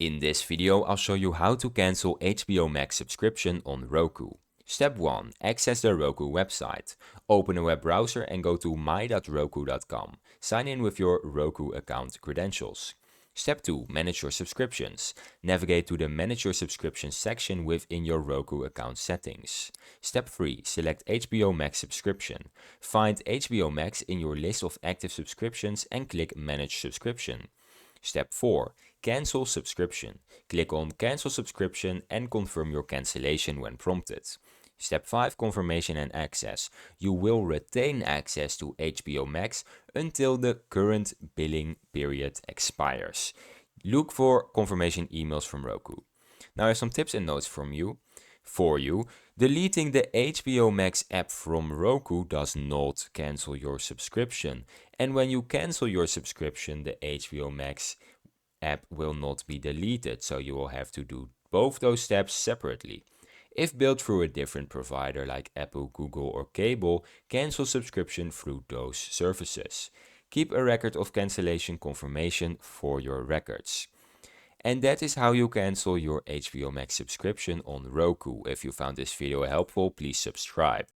In this video, I'll show you how to cancel HBO Max subscription on Roku. Step 1. Access the Roku website. Open a web browser and go to my.roku.com. Sign in with your Roku account credentials. Step 2. Manage your subscriptions. Navigate to the Manage your subscriptions section within your Roku account settings. Step 3. Select HBO Max subscription. Find HBO Max in your list of active subscriptions and click Manage subscription. Step 4. Cancel subscription. Click on Cancel subscription and confirm your cancellation when prompted. Step 5. Confirmation and access. You will retain access to HBO Max until the current billing period expires. Look for confirmation emails from Roku. Now I have some tips and notes for you. Deleting the HBO Max app from Roku does not cancel your subscription. And when you cancel your subscription, the HBO Max app will not be deleted, so you will have to do both those steps separately. If billed through a different provider like Apple, Google, or cable, cancel subscription through those services. Keep a record of cancellation confirmation for your records. And that is how you cancel your HBO Max subscription on Roku. If you found this video helpful, please subscribe.